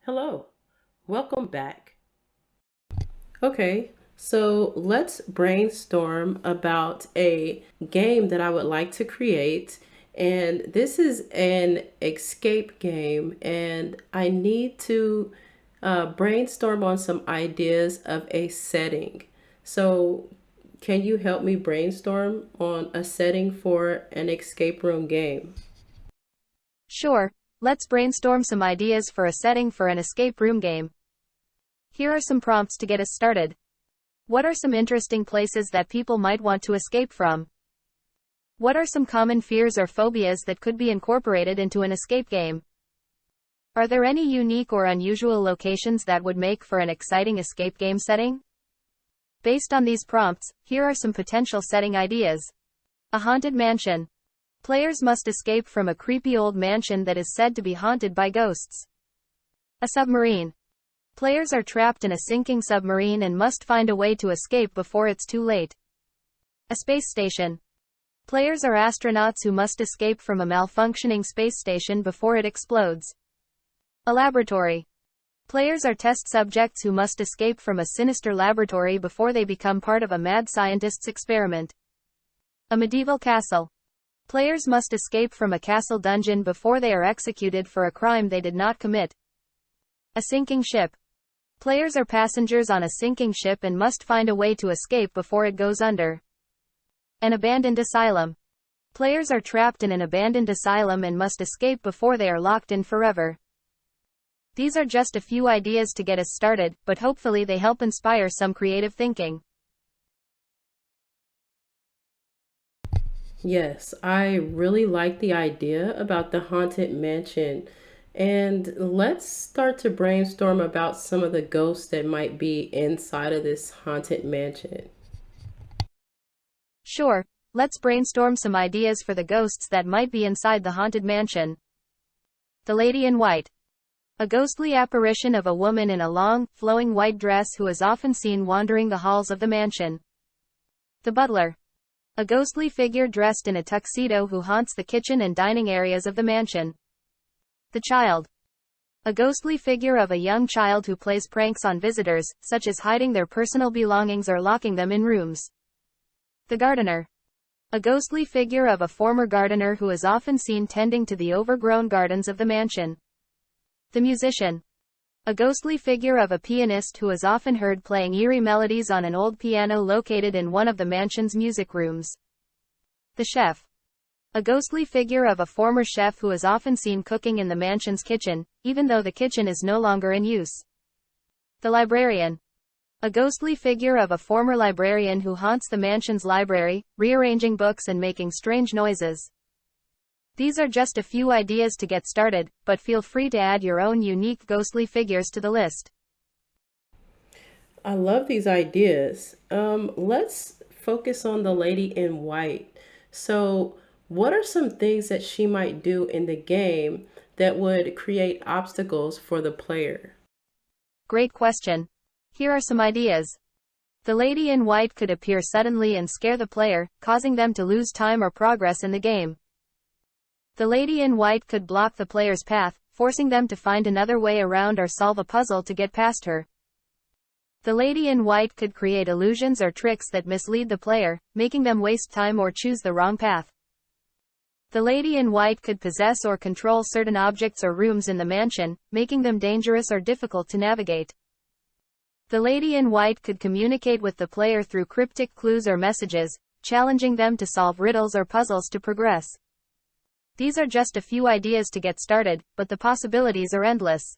Hello, welcome back. Okay, so let's brainstorm about a game that I would like to create. And this is an escape game, and I need to brainstorm on some ideas of a setting. So, can you help me brainstorm on a setting for an escape room game? Sure, let's brainstorm some ideas for a setting for an escape room game. Here are some prompts to get us started. What are some interesting places that people might want to escape from? What are some common fears or phobias that could be incorporated into an escape game? Are there any unique or unusual locations that would make for an exciting escape game setting? Based on these prompts, here are some potential setting ideas. A haunted mansion. Players must escape from a creepy old mansion that is said to be haunted by ghosts. A submarine. Players are trapped in a sinking submarine and must find a way to escape before it's too late. A space station. Players are astronauts who must escape from a malfunctioning space station before it explodes. A laboratory. Players are test subjects who must escape from a sinister laboratory before they become part of a mad scientist's experiment. A medieval castle. Players must escape from a castle dungeon before they are executed for a crime they did not commit. A sinking ship. Players are passengers on a sinking ship and must find a way to escape before it goes under. An abandoned asylum. Players are trapped in an abandoned asylum and must escape before they are locked in forever. These are just a few ideas to get us started, but hopefully they help inspire some creative thinking. Yes, I really like the idea about the haunted mansion. And let's start to brainstorm about some of the ghosts that might be inside of this haunted mansion. Sure, let's brainstorm some ideas for the ghosts that might be inside the haunted mansion. The Lady in White. A ghostly apparition of a woman in a long, flowing white dress who is often seen wandering the halls of the mansion. The Butler. A ghostly figure dressed in a tuxedo who haunts the kitchen and dining areas of the mansion. The Child. A ghostly figure of a young child who plays pranks on visitors, such as hiding their personal belongings or locking them in rooms. The Gardener. A ghostly figure of a former gardener who is often seen tending to the overgrown gardens of the mansion. The Musician. A ghostly figure of a pianist who is often heard playing eerie melodies on an old piano located in one of the mansion's music rooms. The Chef. A ghostly figure of a former chef who is often seen cooking in the mansion's kitchen, even though the kitchen is no longer in use. The Librarian. A ghostly figure of a former librarian who haunts the mansion's library, rearranging books and making strange noises. These are just a few ideas to get started, but feel free to add your own unique ghostly figures to the list. I love these ideas. Let's focus on the lady in white. So, what are some things that she might do in the game that would create obstacles for the player? Great question. Here are some ideas. The Lady in White could appear suddenly and scare the player, causing them to lose time or progress in the game. The Lady in White could block the player's path, forcing them to find another way around or solve a puzzle to get past her. The Lady in White could create illusions or tricks that mislead the player, making them waste time or choose the wrong path. The Lady in White could possess or control certain objects or rooms in the mansion, making them dangerous or difficult to navigate. The Lady in White could communicate with the player through cryptic clues or messages, challenging them to solve riddles or puzzles to progress. These are just a few ideas to get started, but the possibilities are endless.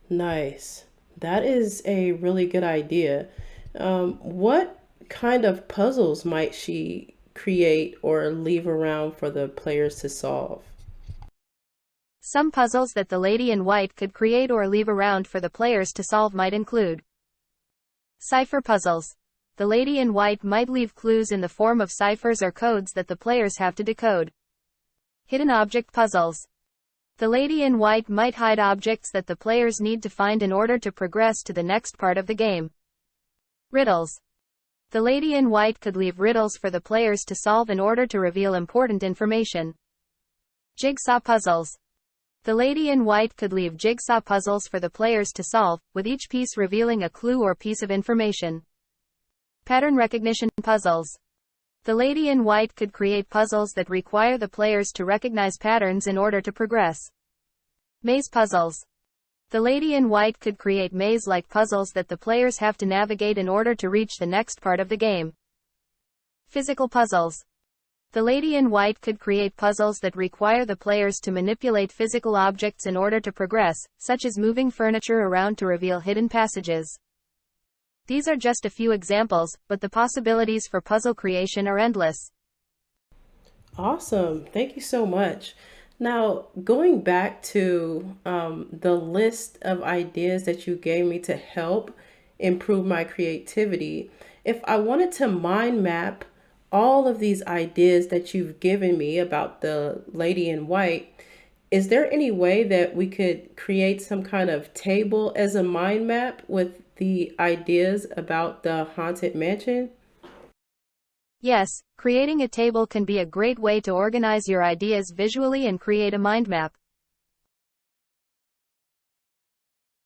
Nice. That is a really good idea. What kind of puzzles might she create or leave around for the players to solve? Some puzzles that the Lady in White could create or leave around for the players to solve might include cipher puzzles. The Lady in White might leave clues in the form of ciphers or codes that the players have to decode. Hidden object puzzles. The Lady in White might hide objects that the players need to find in order to progress to the next part of the game. Riddles. The Lady in White could leave riddles for the players to solve in order to reveal important information. Jigsaw puzzles. The lady in white could leave jigsaw puzzles for the players to solve, with each piece revealing a clue or piece of information. Pattern recognition puzzles. The lady in white could create puzzles that require the players to recognize patterns in order to progress. Maze puzzles. The lady in white could create maze-like puzzles that the players have to navigate in order to reach the next part of the game. Physical puzzles. The lady in white could create puzzles that require the players to manipulate physical objects in order to progress, such as moving furniture around to reveal hidden passages. These are just a few examples, but the possibilities for puzzle creation are endless. Awesome. Thank you so much. Now, going back to the list of ideas that you gave me to help improve my creativity, if I wanted to mind map all of these ideas that you've given me about the lady in white, is there any way that we could create some kind of table as a mind map with the ideas about the haunted mansion? Yes, creating a table can be a great way to organize your ideas visually and create a mind map.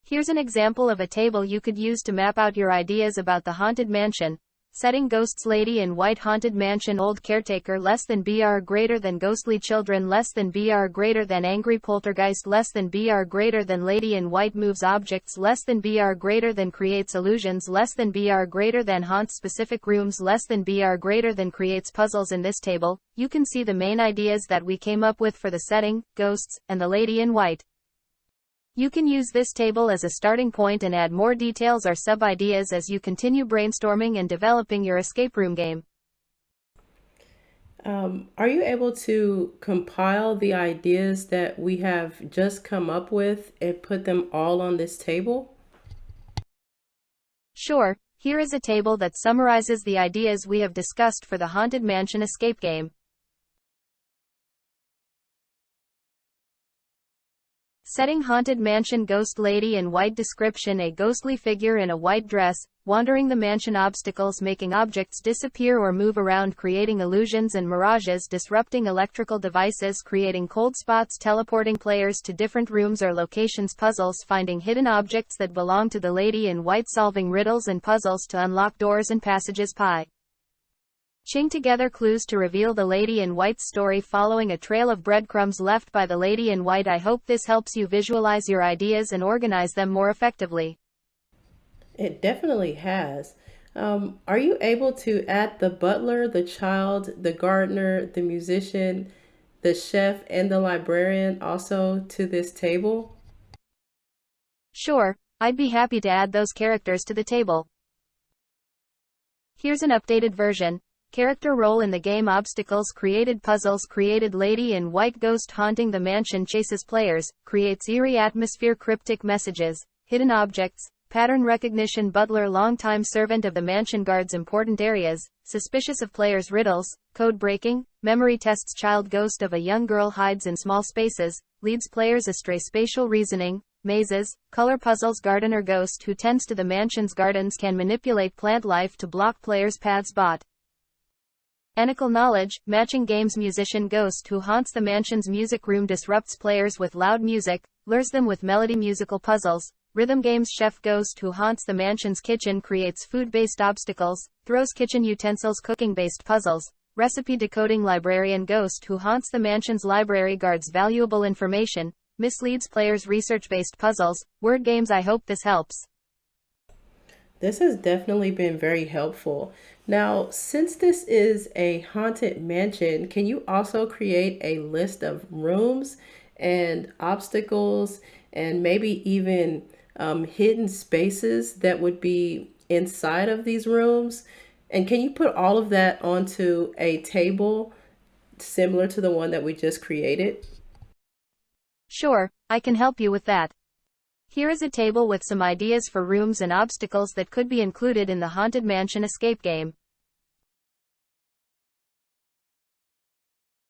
Here's an example of a table you could use to map out your ideas about the haunted mansion. Setting: ghosts, lady in white, haunted mansion, old caretaker less than br greater than ghostly children less than br greater than angry poltergeist less than br greater than lady in white moves objects less than br greater than creates illusions less than br greater than haunts specific rooms less than br greater than creates puzzles. In this table, you can see the main ideas that we came up with for the setting, ghosts, and the lady in white. You can use this table as a starting point and add more details or sub-ideas as you continue brainstorming and developing your escape room game. Are you able to compile the ideas that we have just come up with and put them all on this table? Sure, here is a table that summarizes the ideas we have discussed for the Haunted Mansion escape game. Setting: haunted mansion, ghost, lady in white. Description: a ghostly figure in a white dress, wandering the mansion. Obstacles: making objects disappear or move around, creating illusions and mirages, disrupting electrical devices, creating cold spots, teleporting players to different rooms or locations. Puzzles: finding hidden objects that belong to the lady in white, solving riddles and puzzles to unlock doors and passages. Ching together clues to reveal the lady in white's story, following a trail of breadcrumbs left by the lady in white. I hope this helps you visualize your ideas and organize them more effectively. It definitely has. Are you able to add the butler, the child, the gardener, the musician, the chef, and the librarian also to this table? Sure, I'd be happy to add those characters to the table. Here's an updated version. Character role in the game: obstacles, created puzzles, created lady in white, ghost haunting the mansion, chases players, creates eerie atmosphere, cryptic messages, hidden objects, pattern recognition, butler, longtime servant of the mansion, guards important areas, suspicious of players, riddles, code breaking, memory tests, child, ghost of a young girl, hides in small spaces, leads players astray, spatial reasoning, mazes, color puzzles, gardener, ghost who tends to the mansion's gardens, can manipulate plant life to block players' paths. Botanical knowledge, matching games, musician, ghost who haunts the mansion's music room, disrupts players with loud music, lures them with melody, musical puzzles, rhythm games, chef, ghost who haunts the mansion's kitchen, creates food-based obstacles, throws kitchen utensils, cooking-based puzzles, recipe decoding, librarian, ghost who haunts the mansion's library, guards valuable information, misleads players, research-based puzzles, word games. I hope this helps. This has definitely been very helpful. Now, since this is a haunted mansion, can you also create a list of rooms and obstacles and maybe even hidden spaces that would be inside of these rooms? And can you put all of that onto a table similar to the one that we just created? Sure, I can help you with that. Here is a table with some ideas for rooms and obstacles that could be included in the Haunted Mansion escape game.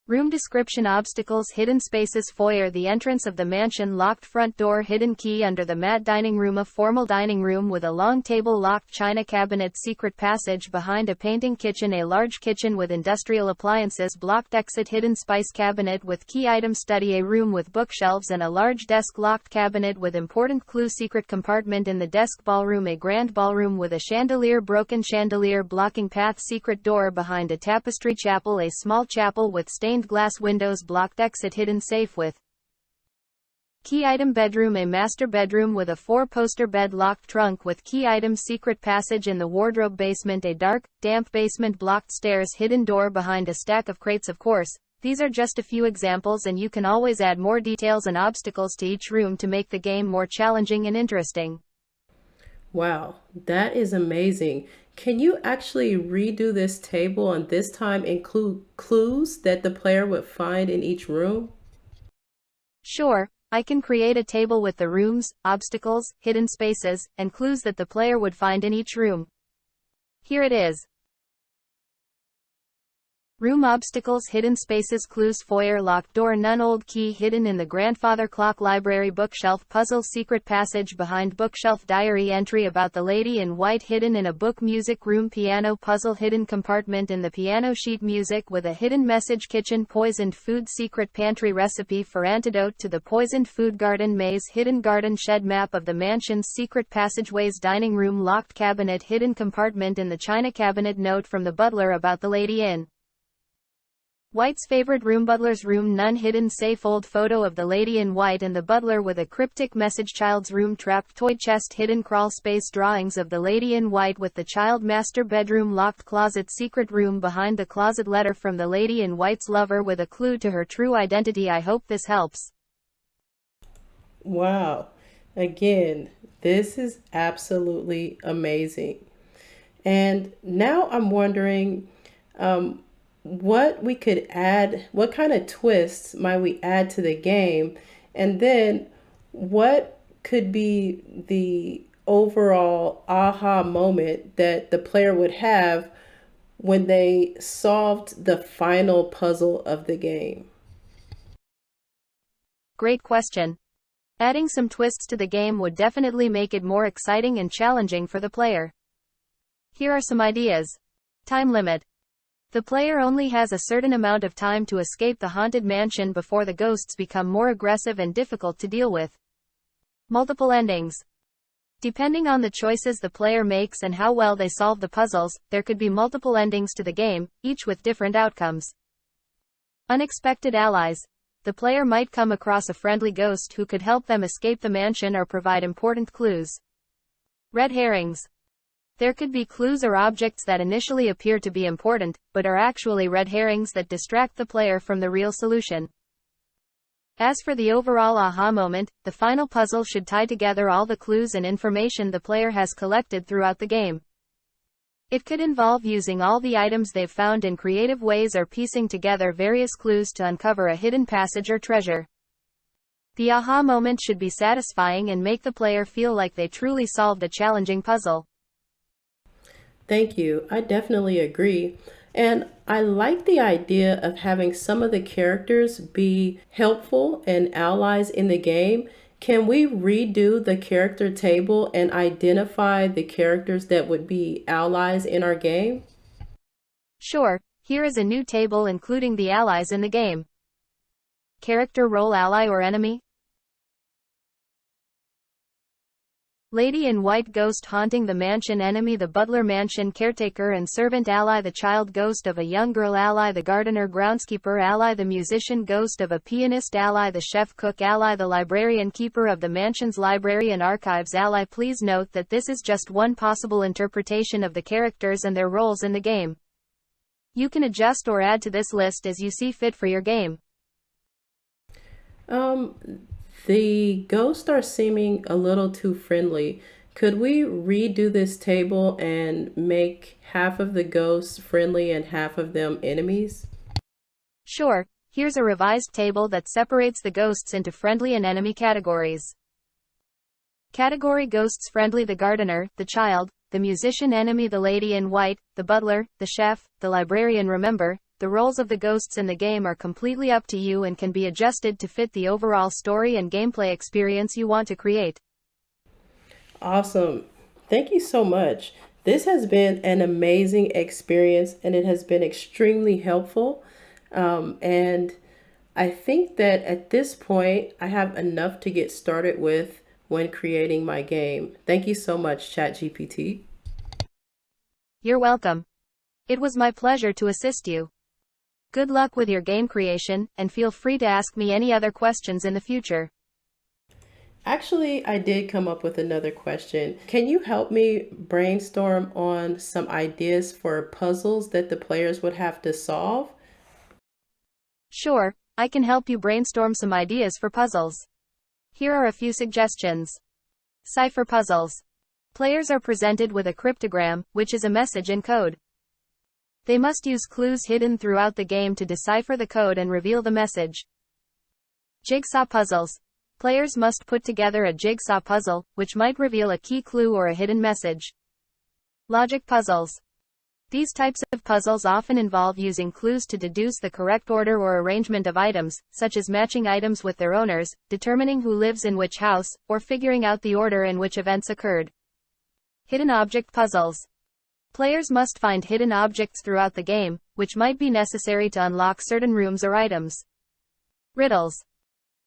Room description: obstacles, hidden spaces, foyer, the entrance of the mansion, locked front door, hidden key under the mat, dining room, a formal dining room with a long table, locked china cabinet, secret passage behind a painting, kitchen, a large kitchen with industrial appliances, blocked exit, hidden spice cabinet with key items, study, a room with bookshelves and a large desk, locked cabinet with important clue, secret compartment in the desk, ballroom, a grand ballroom with a chandelier, broken chandelier blocking path, secret door behind a tapestry, chapel, a small chapel with stained glass windows, blocked exit, hidden safe with key item, bedroom, a master bedroom with a 4-poster bed, locked trunk with key items, secret passage in the wardrobe, basement, a dark, damp basement, blocked stairs, hidden door behind a stack of crates. Of course, these are just a few examples, and you can always add more details and obstacles to each room to make the game more challenging and interesting. Wow, that is amazing. Can you actually redo this table and this time include clues that the player would find in each room? Sure, I can create a table with the rooms, obstacles, hidden spaces, and clues that the player would find in each room. Here it is. Room, obstacles, hidden spaces, clues, foyer, locked door, none, old key hidden in the grandfather clock, library, bookshelf, puzzle, secret passage behind bookshelf, diary entry about the lady in white hidden in a book, music room, piano, puzzle, hidden compartment in the piano, sheet music with a hidden message, kitchen, poisoned food, secret pantry, recipe for antidote to the poisoned food, garden, maze, hidden garden shed, map of the mansion's secret passageways, dining room, locked cabinet, hidden compartment in the china cabinet, note from the butler about the lady in White's favorite room, butler's room, none, hidden safe, old photo of the lady in white and the butler with a cryptic message, child's room, trapped toy chest, hidden crawl space, drawings of the lady in white with the child, master bedroom, locked closet, secret room behind the closet, letter from the lady in white's lover with a clue to her true identity. I hope this helps. Wow. Again, this is absolutely amazing. And now I'm wondering, what we could add, what kind of twists might we add to the game, and then what could be the overall aha moment that the player would have when they solved the final puzzle of the game. Great question. Adding some twists to the game would definitely make it more exciting and challenging for the player. Here are some ideas. Time limit. The player only has a certain amount of time to escape the haunted mansion before the ghosts become more aggressive and difficult to deal with. Multiple endings. Depending on the choices the player makes and how well they solve the puzzles, there could be multiple endings to the game, each with different outcomes. Unexpected allies. The player might come across a friendly ghost who could help them escape the mansion or provide important clues. Red herrings. There could be clues or objects that initially appear to be important, but are actually red herrings that distract the player from the real solution. As for the overall aha moment, the final puzzle should tie together all the clues and information the player has collected throughout the game. It could involve using all the items they've found in creative ways or piecing together various clues to uncover a hidden passage or treasure. The aha moment should be satisfying and make the player feel like they truly solved a challenging puzzle. Thank you. I definitely agree. And I like the idea of having some of the characters be helpful and allies in the game. Can we redo the character table and identify the characters that would be allies in our game? Sure, here is a new table including the allies in the game. Character role: ally or enemy. Lady in white, ghost haunting the mansion, enemy the butler, mansion caretaker and servant, ally the child, ghost of a young girl, ally the gardener groundskeeper, ally the musician, ghost of a pianist, ally the chef cook, ally the librarian, keeper of the mansion's library and archives, ally. Please note that this is just one possible interpretation of the characters and their roles in the game. You can adjust or add to this list as you see fit for your game. The ghosts are seeming a little too friendly. Could we redo this table and make half of the ghosts friendly and half of them enemies? Sure, here's a revised table that separates the ghosts into friendly and enemy categories. Category: ghosts friendly, the gardener, the child, the musician; enemy, the lady in white, the butler, the chef, the librarian. Remember, the roles of the ghosts in the game are completely up to you and can be adjusted to fit the overall story and gameplay experience you want to create. Awesome. Thank you so much. This has been an amazing experience and it has been extremely helpful. And I think that at this point, I have enough to get started with when creating my game. Thank you so much, ChatGPT. You're welcome. It was my pleasure to assist you. Good luck with your game creation, and feel free to ask me any other questions in the future. Actually, I did come up with another question. Can you help me brainstorm on some ideas for puzzles that the players would have to solve? Sure, I can help you brainstorm some ideas for puzzles. Here are a few suggestions. Cipher puzzles. Players are presented with a cryptogram, which is a message in code. They must use clues hidden throughout the game to decipher the code and reveal the message. Jigsaw puzzles. Players must put together a jigsaw puzzle, which might reveal a key clue or a hidden message. Logic puzzles. These types of puzzles often involve using clues to deduce the correct order or arrangement of items, such as matching items with their owners, determining who lives in which house, or figuring out the order in which events occurred. Hidden object puzzles. Players must find hidden objects throughout the game, which might be necessary to unlock certain rooms or items. Riddles.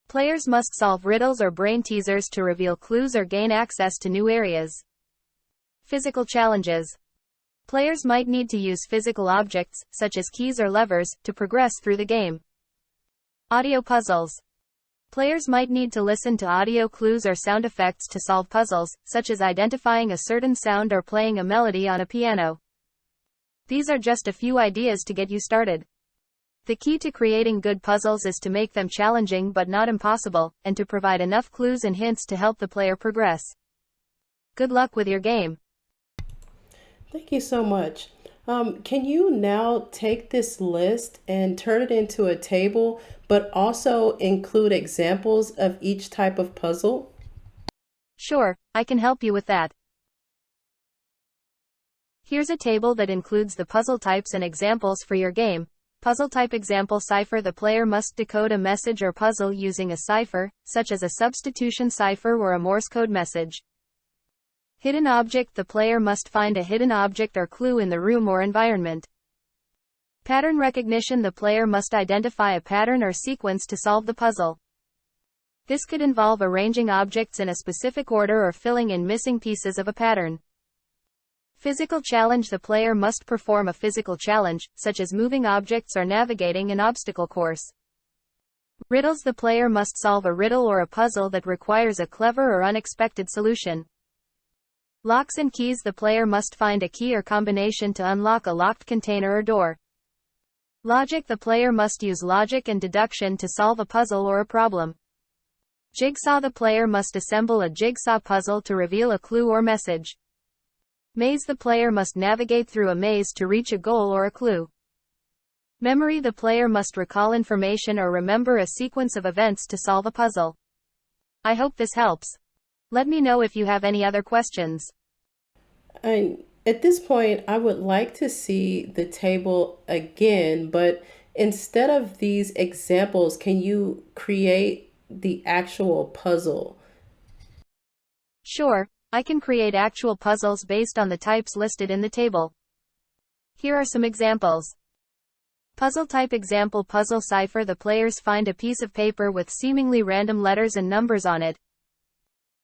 Players must solve riddles or brain teasers to reveal clues or gain access to new areas. Physical challenges. Players might need to use physical objects, such as keys or levers, to progress through the game. Audio puzzles. Players might need to listen to audio clues or sound effects to solve puzzles, such as identifying a certain sound or playing a melody on a piano. These are just a few ideas to get you started. The key to creating good puzzles is to make them challenging but not impossible, and to provide enough clues and hints to help the player progress. Good luck with your game. Thank you so much. Can you now take this list and turn it into a table, but also include examples of each type of puzzle? Sure, I can help you with that. Here's a table that includes the puzzle types and examples for your game. Puzzle type example cipher. The player must decode a message or puzzle using a cipher, such as a substitution cipher or a Morse code message. Hidden object. The player must find a hidden object or clue in the room or environment. Pattern recognition. The player must identify a pattern or sequence to solve the puzzle. This could involve arranging objects in a specific order or filling in missing pieces of a pattern. Physical challenge. The player must perform a physical challenge, such as moving objects or navigating an obstacle course. Riddles. The player must solve a riddle or a puzzle that requires a clever or unexpected solution. Locks and keys. The player must find a key or combination to unlock a locked container or door. Logic. The player must use logic and deduction to solve a puzzle or a problem. Jigsaw. The player must assemble a jigsaw puzzle to reveal a clue or message. Maze. The player must navigate through a maze to reach a goal or a clue. Memory. The player must recall information or remember a sequence of events to solve a puzzle. I hope this helps. Let me know if you have any other questions. And at this point, I would like to see the table again, but instead of these examples, can you create the actual puzzle? Sure, I can create actual puzzles based on the types listed in the table. Here are some examples. Puzzle type example puzzle cipher. The players find a piece of paper with seemingly random letters and numbers on it.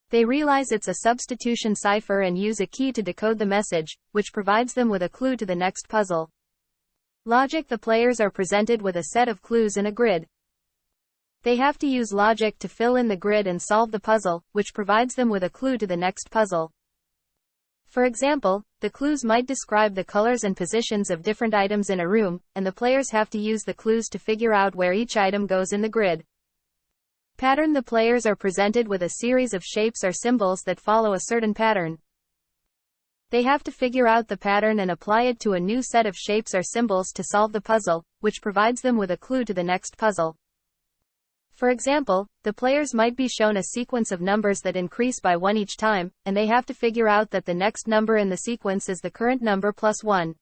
They realize it's a substitution cipher and use a key to decode the message, which provides them with a clue to the next puzzle. Logic. The players are presented with a set of clues in a grid. They have to use logic to fill in the grid and solve the puzzle, which provides them with a clue to the next puzzle. For example, the clues might describe the colors and positions of different items in a room, and the players have to use the clues to figure out where each item goes in the grid. Pattern. The players are presented with a series of shapes or symbols that follow a certain pattern. They have to figure out the pattern and apply it to a new set of shapes or symbols to solve the puzzle, which provides them with a clue to the next puzzle. For example, the players might be shown a sequence of numbers that increase by 1 each time, and they have to figure out that the next number in the sequence is the current number plus 1.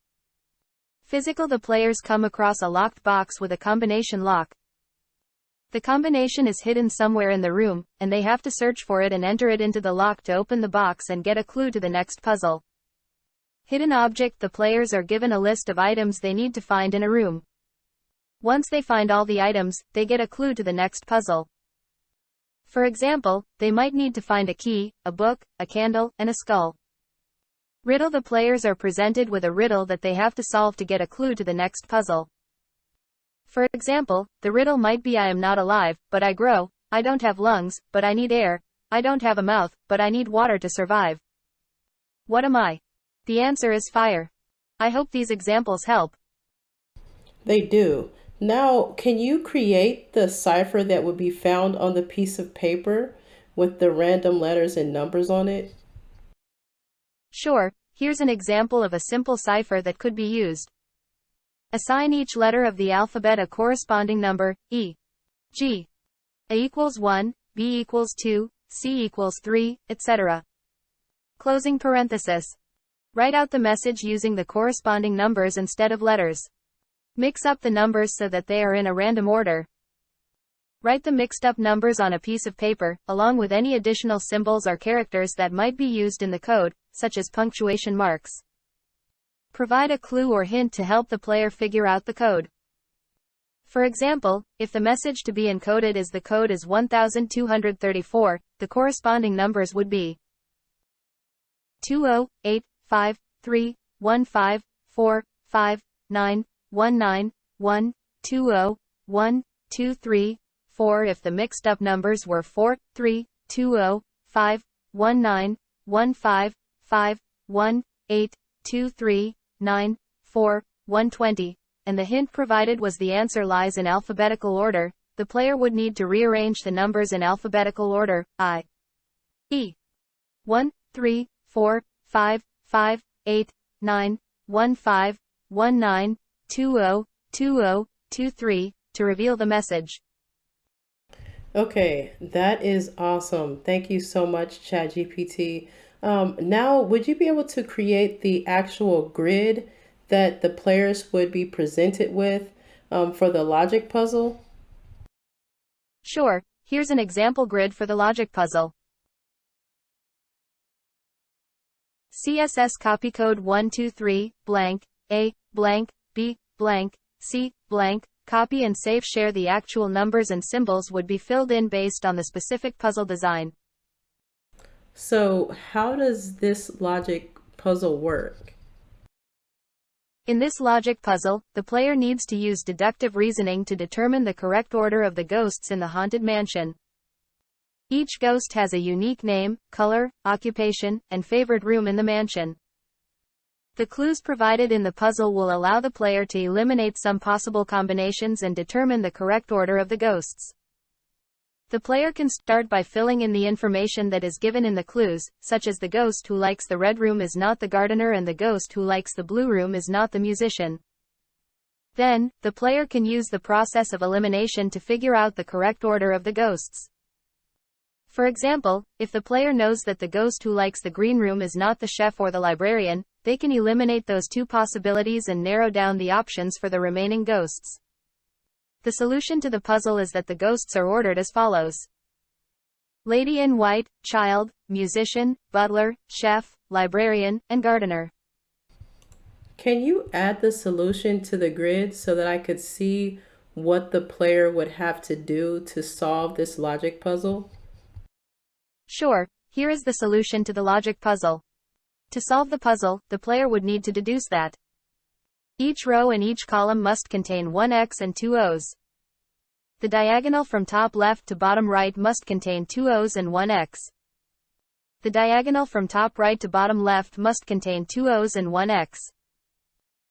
Physical: the players come across a locked box with a combination lock. The combination is hidden somewhere in the room, and they have to search for it and enter it into the lock to open the box and get a clue to the next puzzle. Hidden object: the players are given a list of items they need to find in a room. Once they find all the items, they get a clue to the next puzzle. For example, they might need to find a key, a book, a candle, and a skull. Riddle: the players are presented with a riddle that they have to solve to get a clue to the next puzzle. For example, the riddle might be: I am not alive, but I grow; I don't have lungs, but I need air; I don't have a mouth, but I need water to survive. What am I? The answer is fire. I hope these examples help. They do. Now, can you create the cipher that would be found on the piece of paper with the random letters and numbers on it? Sure, here's an example of a simple cipher that could be used. Assign each letter of the alphabet a corresponding number, e.g. A equals 1, B equals 2, C equals 3, etc. Closing parenthesis. Write out the message using the corresponding numbers instead of letters. Mix up the numbers so that they are in a random order. Write the mixed up numbers on a piece of paper, along with any additional symbols or characters that might be used in the code, such as punctuation marks. Provide a clue or hint to help the player figure out the code. For example, if the message to be encoded is the code is 1234, the corresponding numbers would be 2085351919120123. If the mixed up numbers were 43205195151823941120, and the hint provided was the answer lies in alphabetical order, the player would need to rearrange the numbers in alphabetical order, i.e. 1, 3, 4, 5, 5, 8, 9, 1, 5, 1, 9, 20, 20, 23, to reveal the message. Okay, that is awesome. Thank you so much, ChatGPT. Now, would you be able to create the actual grid that the players would be presented with for the logic puzzle? Sure, here's an example grid for the logic puzzle. CSS copy code 123, blank, A, blank, B, blank, C, blank, copy and save. Share: the actual numbers and symbols would be filled in based on the specific puzzle design. So, how does this logic puzzle work? In this logic puzzle, the player needs to use deductive reasoning to determine the correct order of the ghosts in the haunted mansion. Each ghost has a unique name, color, occupation, and favorite room in the mansion. The clues provided in the puzzle will allow the player to eliminate some possible combinations and determine the correct order of the ghosts. The player can start by filling in the information that is given in the clues, such as the ghost who likes the red room is not the gardener and the ghost who likes the blue room is not the musician. Then, the player can use the process of elimination to figure out the correct order of the ghosts. For example, if the player knows that the ghost who likes the green room is not the chef or the librarian, they can eliminate those two possibilities and narrow down the options for the remaining ghosts. The solution to the puzzle is that the ghosts are ordered as follows: Lady in White, Child, Musician, Butler, Chef, Librarian, and Gardener. Can you add the solution to the grid so that I could see what the player would have to do to solve this logic puzzle? Sure, here is the solution to the logic puzzle. To solve the puzzle, the player would need to deduce that each row and each column must contain one X and two O's. The diagonal from top left to bottom right must contain two O's and one X. The diagonal from top right to bottom left must contain two O's and one X.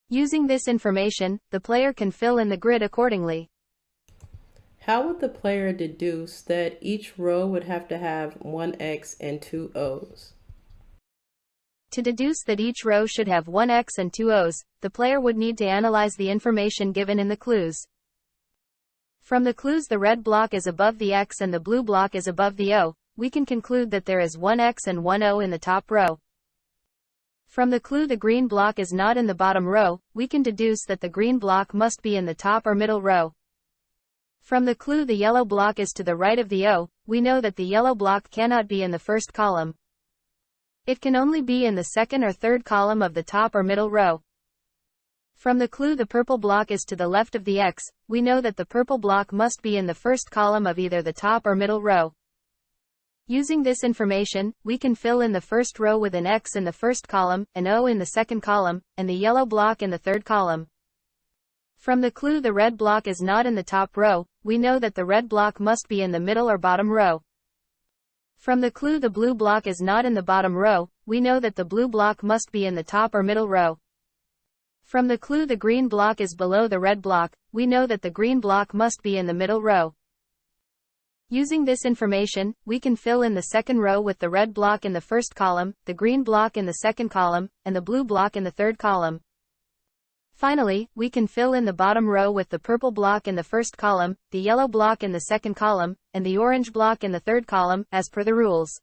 Using this information, the player can fill in the grid accordingly. How would the player deduce that each row would have to have one X and two O's? To deduce that each row should have one X and two O's, the player would need to analyze the information given in the clues. From the clues the red block is above the X and the blue block is above the O, we can conclude that there is one X and one O in the top row. From the clue the green block is not in the bottom row, we can deduce that the green block must be in the top or middle row. From the clue the yellow block is to the right of the O, we know that the yellow block cannot be in the first column. It can only be in the second or third column of the top or middle row. From the clue the purple block is to the left of the X, we know that the purple block must be in the first column of either the top or middle row. Using this information, we can fill in the first row with an X in the first column, an O in the second column, and the yellow block in the third column. From the clue the red block is not in the top row, we know that the red block must be in the middle or bottom row. From the clue the blue block is not in the bottom row, we know that the blue block must be in the top or middle row. From the clue the green block is below the red block, we know that the green block must be in the middle row. Using this information, we can fill in the second row with the red block in the first column, the green block in the second column, and the blue block in the third column. Finally, we can fill in the bottom row with the purple block in the first column, the yellow block in the second column, and the orange block in the third column, as per the rules.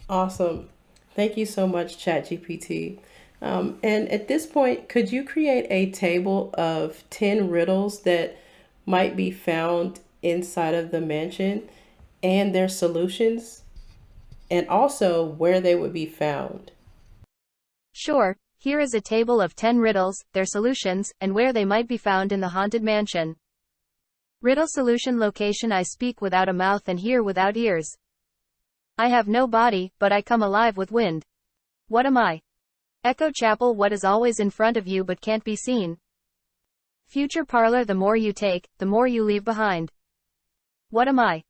Awesome. Thank you so much, ChatGPT. And at this point, could you create a table of 10 riddles that might be found inside of the mansion and their solutions, and also where they would be found? Sure, here is a table of 10 riddles, their solutions, and where they might be found in the haunted mansion. Riddle solution location: I speak without a mouth and hear without ears. I have no body, but I come alive with wind. What am I? Echo chapel: what is always in front of you but can't be seen? Future parlor: the more you take, the more you leave behind. What am I?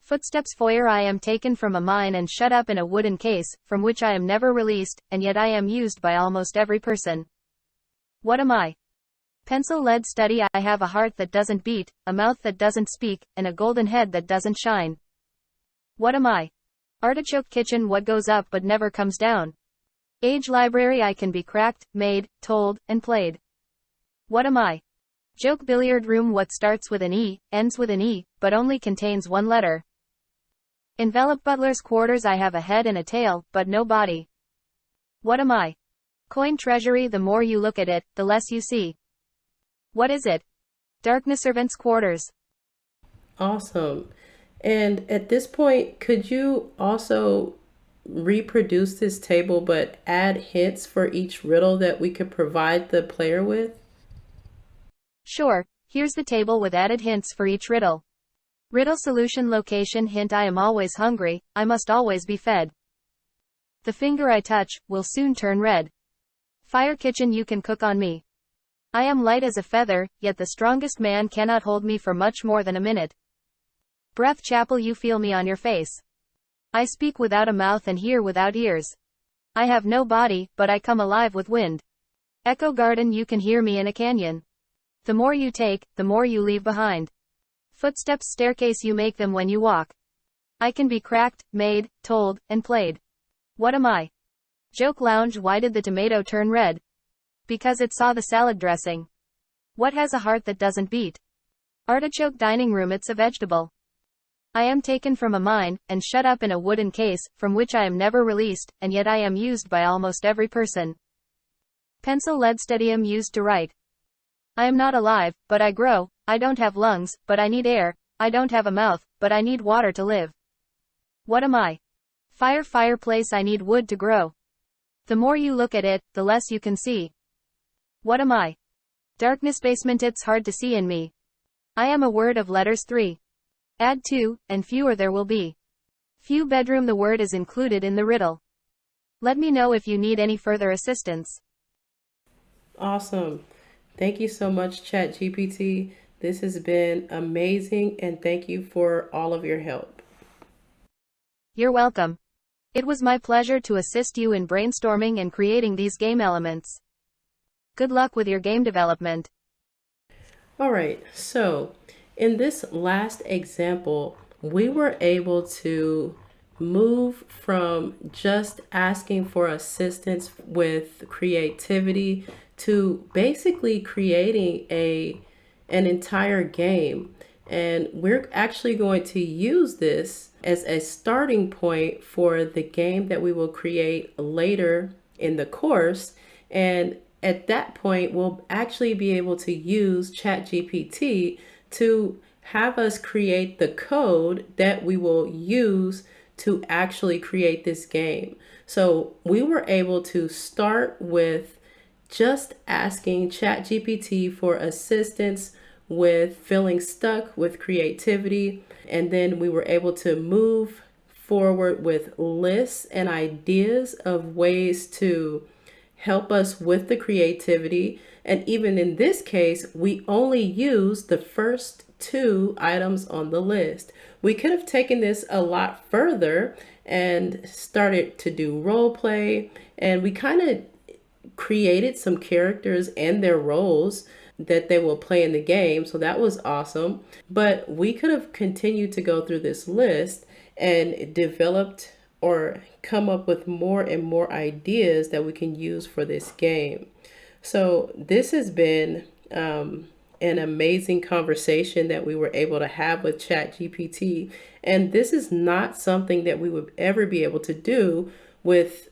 Footsteps foyer: I am taken from a mine and shut up in a wooden case, from which I am never released, and yet I am used by almost every person. What am I? Pencil lead study: I have a heart that doesn't beat, a mouth that doesn't speak, and a golden head that doesn't shine. What am I? Artichoke kitchen: what goes up but never comes down. Age library: I can be cracked, made, told, and played. What am I? Joke billiard room: what starts with an E, ends with an E, but only contains one letter. Envelope butler's quarters: I have a head and a tail, but no body. What am I? Coin treasury: the more you look at it, the less you see. What is it? Darkness servant's quarters. Awesome. And at this point, could you also reproduce this table but add hints for each riddle that we could provide the player with? Sure, here's the table with added hints for each riddle. Riddle solution location: hint: I am always hungry, I must always be fed. The finger I touch will soon turn red. Fire kitchen: you can cook on me. I am light as a feather, yet the strongest man cannot hold me for much more than a minute. Breath chapel: you feel me on your face. I speak without a mouth and hear without ears. I have no body, but I come alive with wind. Echo garden: you can hear me in a canyon. The more you take, the more you leave behind. Footsteps staircase: you make them when you walk. I can be cracked, made, told, and played. What am I? Joke lounge: why did the tomato turn red? Because it saw the salad dressing. What has a heart that doesn't beat? Artichoke dining room: it's a vegetable. I am taken from a mine, and shut up in a wooden case, from which I am never released, and yet I am used by almost every person. Pencil lead stadium: used to write. I am not alive, but I grow. I don't have lungs, but I need air. I don't have a mouth, but I need water to live. What am I? Fire fireplace: I need wood to grow. The more you look at it, the less you can see. What am I? Darkness basement: it's hard to see in me. I am a word of letters 3. Add 2, and fewer there will be. Few bedroom: the word is included in the riddle. Let me know if you need any further assistance. Awesome. Thank you so much, ChatGPT. This has been amazing, and thank you for all of your help. You're welcome. It was my pleasure to assist you in brainstorming and creating these game elements. Good luck with your game development. All right, so in this last example, we were able to move from just asking for assistance with creativity to basically creating an entire game. And we're actually going to use this as a starting point for the game that we will create later in the course. And at that point, we'll actually be able to use ChatGPT to have us create the code that we will use to actually create this game. So we were able to start with just asking ChatGPT for assistance with feeling stuck with creativity. And then we were able to move forward with lists and ideas of ways to help us with the creativity. And even in this case, we only used the first two items on the list. We could have taken this a lot further and started to do role play, and we kind of created some characters and their roles that they will play in the game. So that was awesome. But we could have continued to go through this list and developed or come up with more and more ideas that we can use for this game. So this has been an amazing conversation that we were able to have with ChatGPT. And this is not something that we would ever be able to do with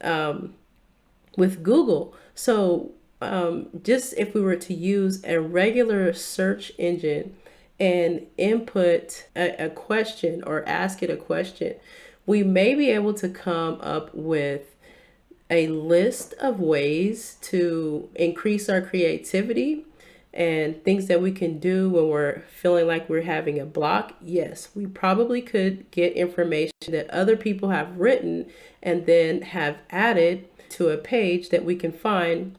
Google. So just if we were to use a regular search engine and input a question or ask it a question, we may be able to come up with a list of ways to increase our creativity and things that we can do when we're feeling like we're having a block. Yes, we probably could get information that other people have written and then have added to a page that we can find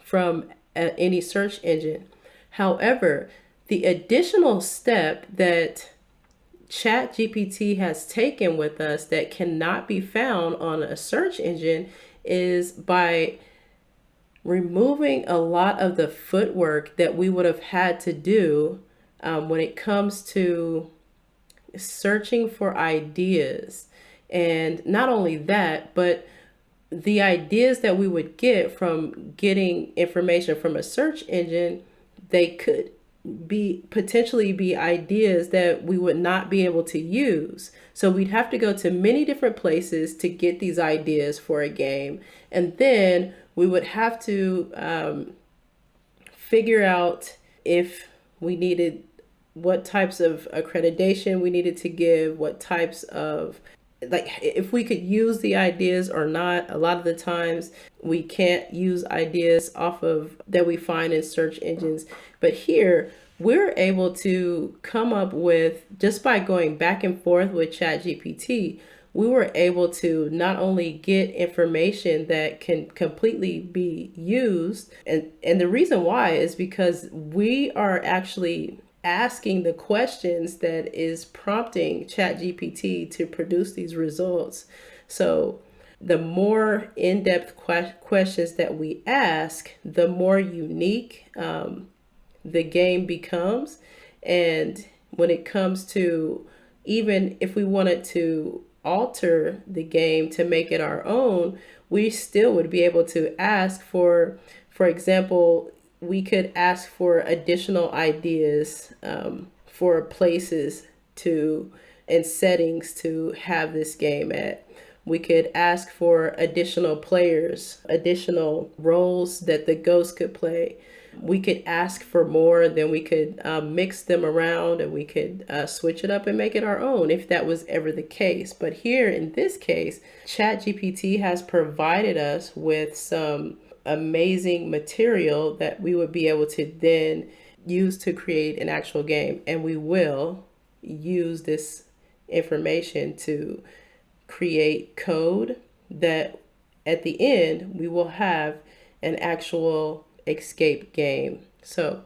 from any search engine. However, the additional step that ChatGPT has taken with us that cannot be found on a search engine is by removing a lot of the footwork that we would have had to do when it comes to searching for ideas. And not only that, but the ideas that we would get from getting information from a search engine, they could potentially be ideas that we would not be able to use. So we'd have to go to many different places to get these ideas for a game. And then we would have to figure out if we needed, what types of accreditation we needed to give, what types of, like, if we could use the ideas or not. A lot of the times we can't use ideas off of that we find in search engines. But here we're able to come up with, just by going back and forth with ChatGPT, we were able to not only get information that can completely be used. And the reason why is because we are actually asking the questions that is prompting ChatGPT to produce these results. So the more in-depth questions that we ask, the more unique the game becomes. And when it comes to, even if we wanted to alter the game to make it our own, we still would be able to ask for example, we could ask for additional ideas for places to and settings to have this game at. We could ask for additional players, additional roles that the ghost could play. We could ask for more, then we could mix them around, and we could switch it up and make it our own if that was ever the case. But here in this case, ChatGPT has provided us with some amazing material that we would be able to then use to create an actual game. And we will use this information to create code that at the end we will have an actual escape game. So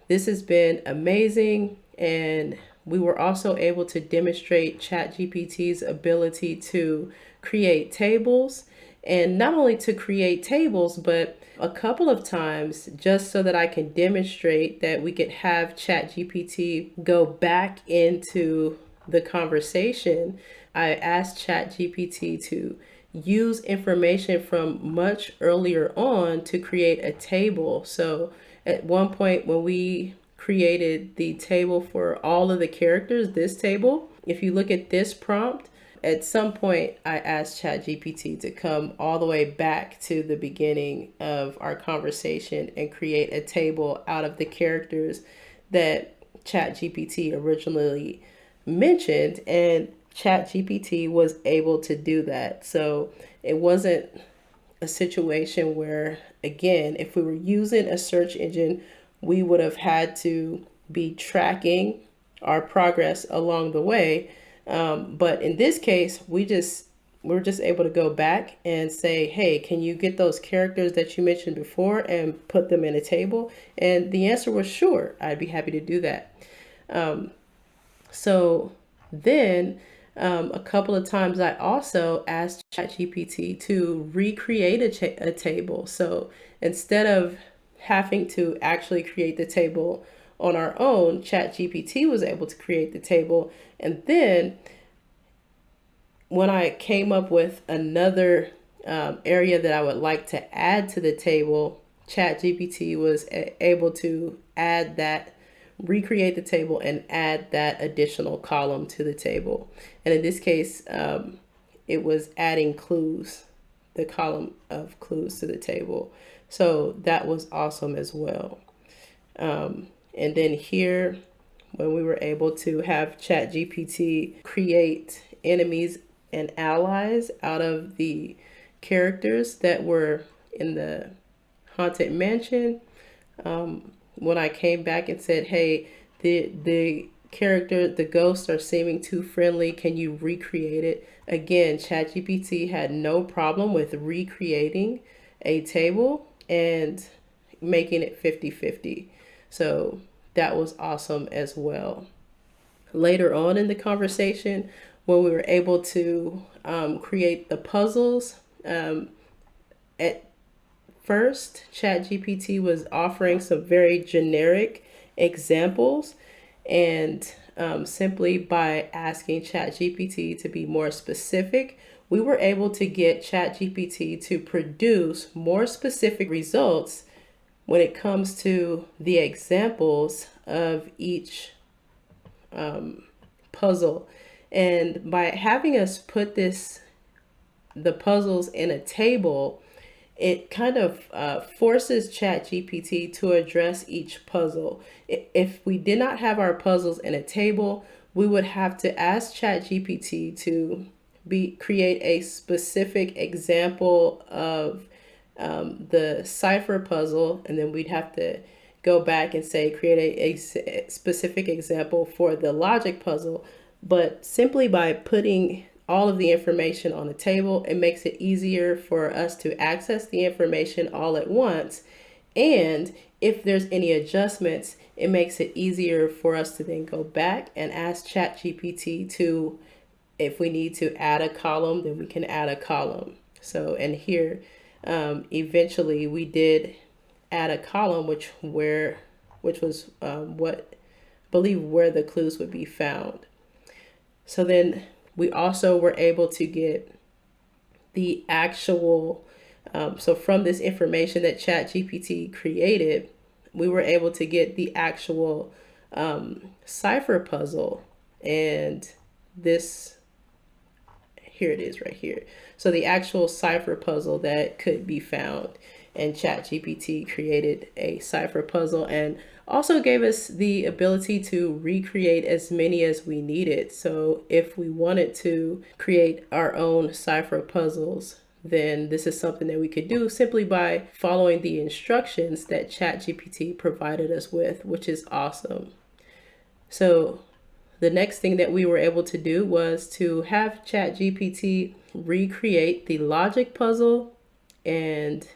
this has been amazing, and we were also able to demonstrate ChatGPT's ability to create tables. And not only to create tables, but a couple of times, just so that I can demonstrate that we could have ChatGPT go back into the conversation, I asked ChatGPT to use information from much earlier on to create a table. So at one point when we created the table for all of the characters, this table, if you look at this prompt, at some point, I asked ChatGPT to come all the way back to the beginning of our conversation and create a table out of the characters that ChatGPT originally mentioned, and ChatGPT was able to do that. So it wasn't a situation where, again, if we were using a search engine, we would have had to be tracking our progress along the way. But in this case, we're just able to go back and say, hey, can you get those characters that you mentioned before and put them in a table? And the answer was sure. I'd be happy to do that. So then a couple of times I also asked ChatGPT to recreate a table. So instead of having to actually create the table on our own, ChatGPT was able to create the table. And then when I came up with another area that I would like to add to the table, ChatGPT was able to add that, recreate the table, and add that additional column to the table. And in this case, it was adding clues, the column of clues to the table. So that was awesome as well. And then here, when we were able to have ChatGPT create enemies and allies out of the characters that were in the haunted mansion, when I came back and said, hey, the character, the ghosts are seeming too friendly, can you recreate it? Again, ChatGPT had no problem with recreating a table and making it 50-50. So that was awesome as well. Later on in the conversation, when we were able to create the puzzles, at first, ChatGPT was offering some very generic examples, and simply by asking ChatGPT to be more specific, we were able to get ChatGPT to produce more specific results when it comes to the examples of each puzzle. And by having us put the puzzles in a table, it kind of forces ChatGPT to address each puzzle. If we did not have our puzzles in a table, we would have to ask ChatGPT to create a specific example of the cipher puzzle, and then we'd have to go back and say create a specific example for the logic puzzle. But simply by putting all of the information on the table, it makes it easier for us to access the information all at once. And if there's any adjustments, it makes it easier for us to then go back and ask ChatGPT to, if we need to add a column, then we can add a column. So, and here, eventually we did add a column, which was what I believe where the clues would be found. So then we also were able to get the actual, so from this information that ChatGPT created, we were able to get the actual cipher puzzle. And this, here it is right here. So the actual cipher puzzle that could be found, and ChatGPT created a cipher puzzle and also gave us the ability to recreate as many as we needed. So if we wanted to create our own cipher puzzles, then this is something that we could do simply by following the instructions that ChatGPT provided us with, which is awesome. So the next thing that we were able to do was to have ChatGPT recreate the logic puzzle. And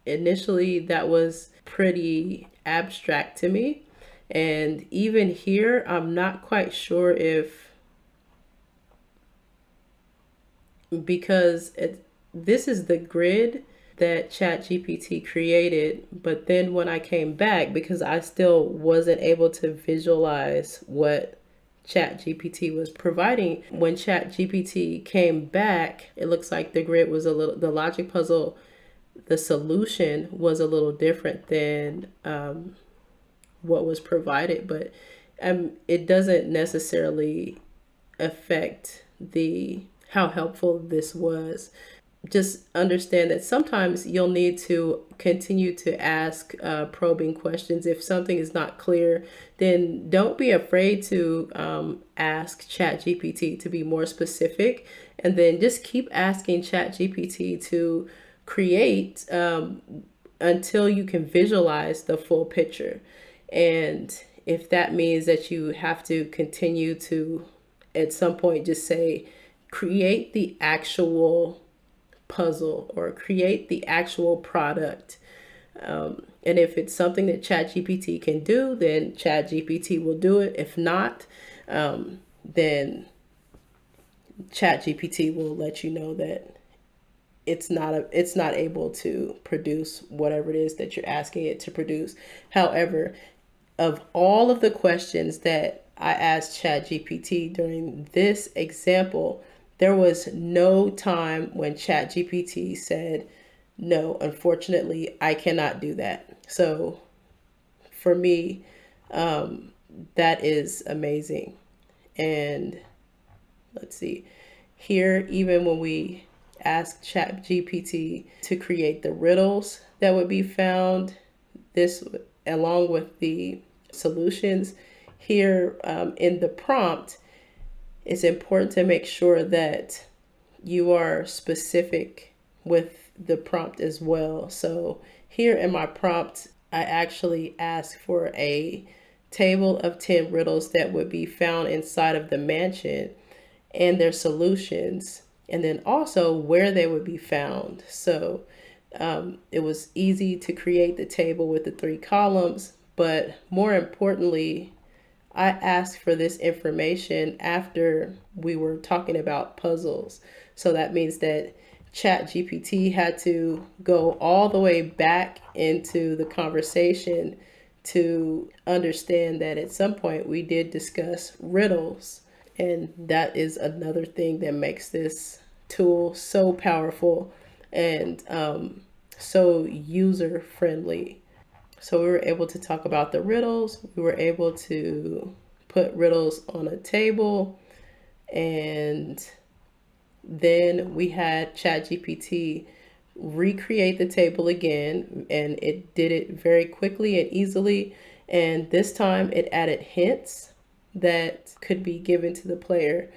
initially that was pretty abstract to me. And even here, I'm not quite sure if, because this is the grid that ChatGPT created, but then when I came back, because I still wasn't able to visualize what ChatGPT was providing, when ChatGPT came back, it looks like the grid was the logic puzzle, the solution was a little different than what was provided, but it doesn't necessarily affect the how helpful this was. Just understand that sometimes you'll need to continue to ask probing questions. If something is not clear, then don't be afraid to ask ChatGPT to be more specific. And then just keep asking ChatGPT to create until you can visualize the full picture. And if that means that you have to continue to, at some point, just say, create the actual puzzle or create the actual product. And if it's something that ChatGPT can do, then ChatGPT will do it. If not, then ChatGPT will let you know that it's not able to produce whatever it is that you're asking it to produce. However, of all of the questions that I asked ChatGPT during this example, there was no time when ChatGPT said, no, unfortunately, I cannot do that. So for me, that is amazing. And let's see, here, even when we ask ChatGPT to create the riddles that would be found, this along with the solutions here in the prompt, it's important to make sure that you are specific with the prompt as well. So here in my prompt, I actually ask for a table of 10 riddles that would be found inside of the mansion and their solutions, and then also where they would be found. So it was easy to create the table with the 3 columns, but more importantly, I asked for this information after we were talking about puzzles. So that means that ChatGPT had to go all the way back into the conversation to understand that at some point we did discuss riddles. And that is another thing that makes this tool so powerful and so user friendly. So we were able to talk about the riddles. We were able to put riddles on a table. And then we had ChatGPT recreate the table again. And it did it very quickly and easily. And this time it added hints that could be given to the player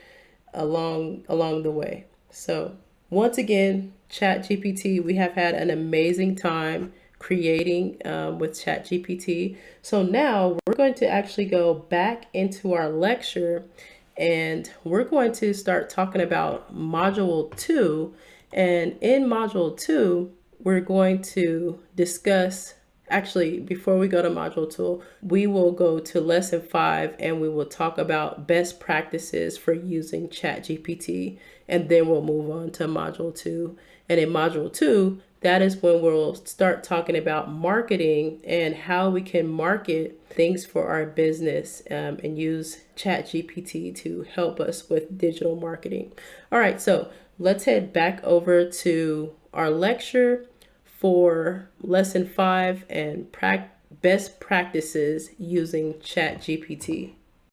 along the way. So once again, ChatGPT, we have had an amazing time creating with ChatGPT. So now we're going to actually go back into our lecture and we're going to start talking about module 2. And in module 2, we're going to discuss, actually, before we go to module 2, we will go to lesson 5 and we will talk about best practices for using ChatGPT. And then we'll move on to module 2. And in module 2, that is when we'll start talking about marketing and how we can market things for our business and use ChatGPT to help us with digital marketing. All right, so let's head back over to our lecture for lesson 5 and best practices using ChatGPT.